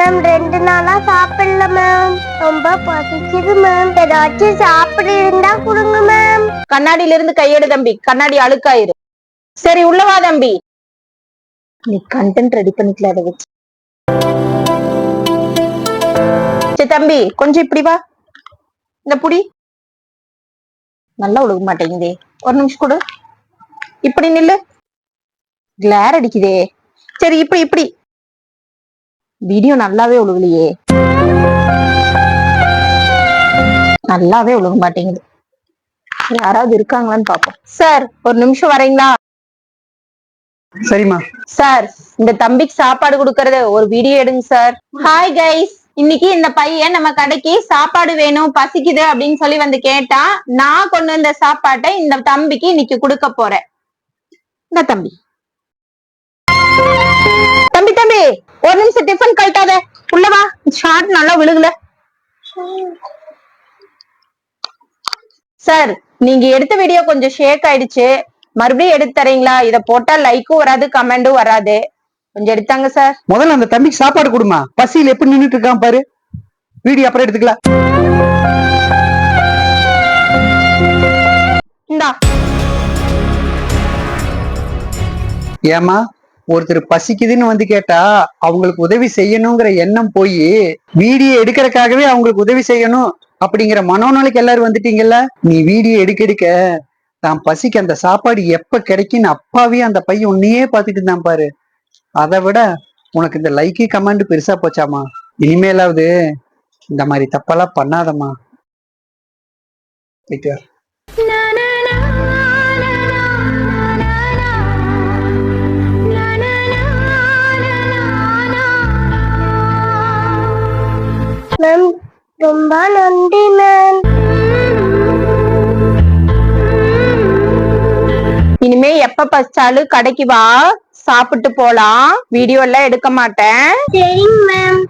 Ma'am 2 நாளா சாப்பிடல ma'am. ரொம்ப பசிக்குது மேம். ஏதாச்சும் சாப்பிட இருந்தா கொடுங்க மேம். கண்ணாடியில இருந்து கையெடு தம்பி, கண்ணாடி அழுக்காயிரு. சரி உள்ளவா தம்பி. நீ கண்டென்ட் ரெடி பண்ணிக்கல அதை வச்சு. சரி தம்பி கொஞ்சம் இப்படி வா. இந்த புடி நல்லா ஒழுக மாட்டேங்குதே. ஒரு நிமிஷம் கொடு. இப்படி நில்லு. கிளார் அடிக்குதே. சரி இப்படி இப்படி. வீடியோ நல்லாவே ஒழுகலையே. நல்லாவே ஒழுக மாட்டேங்குது. யாராவது இருக்காங்களான்னு பாப்போம். சார் ஒரு நிமிஷம் வரீங்களா? சரிம்மா. சார் இந்த தம்பிக்கு சாப்பாடு கொடுக்கறது ஒரு வீடியோ எடுங்க சார். ஹாய் கைஸ், இன்னைக்கு இந்த பையன் நம்ம கடைக்கு சாப்பாடு வேணும் பசிக்குது அப்படின்னு சொல்லி வந்து கேட்டா, நான் கொண்டு வந்த சாப்பாட்டை இந்த தம்பிக்கு இன்னைக்கு கொடுக்க போறேன். இந்த தம்பி தம்பி தம்பி ஒரு நிமிஷம் டிஃபன் கழட்டாத. உள்ளவா. ஷார்ட் நல்லா விழுகல. சார் நீங்க எடுத்த வீடியோ கொஞ்சம் ஷேக் ஆயிடுச்சு. மறுபடியும் எடுத்து தரீங்களா? இத போட்டா லைக்கும் வராது கமெண்டும் வராது. கொஞ்சம் எடுத்தாங்க சார். முதல்ல அந்த தம்பிக்கு சாப்பாடு கொடுமா. பசியில எப்படி நின்னுட்டு இருக்கான் பாரு. வீடியோ அப்புறம் எடுத்துக்கலாம். இந்தா. ஏமா ஒருத்தர் பசிக்குதுன்னு வந்து கேட்டா அவங்களுக்கு உதவி செய்யணுங்கிற எண்ணம் போய் வீடியோ எடுக்கிறதுக்காகவே அவங்களுக்கு உதவி செய்யணும் அப்படிங்கிற மனோநிலைக்கு எல்லாரும் வந்துட்டீங்கல்ல. நீ வீடியோ எடுக்க தான் பசிக்கு அந்த சாப்பாடு எப்ப கிடைக்குன்னு அப்பாவே அந்த பையன் உன்னையே பாத்துட்டு இருந்தான் பாரு. அதை விட உனக்கு இந்த லைக்கு கமெண்ட் பெருசா போச்சாமா. இனிமேலாவது இந்த மாதிரி தப்பெல்லாம் பண்ணாதம்மா. போயிட்டு மேம் ரொம்ப நன்றி மேம். இனிமே எப்ப பசிச்சாலும் கடைக்கு வா, சாப்பிட்டு போலாம். வீடியோ எல்லாம் எடுக்க மாட்டேன். சரிங்க மேம்.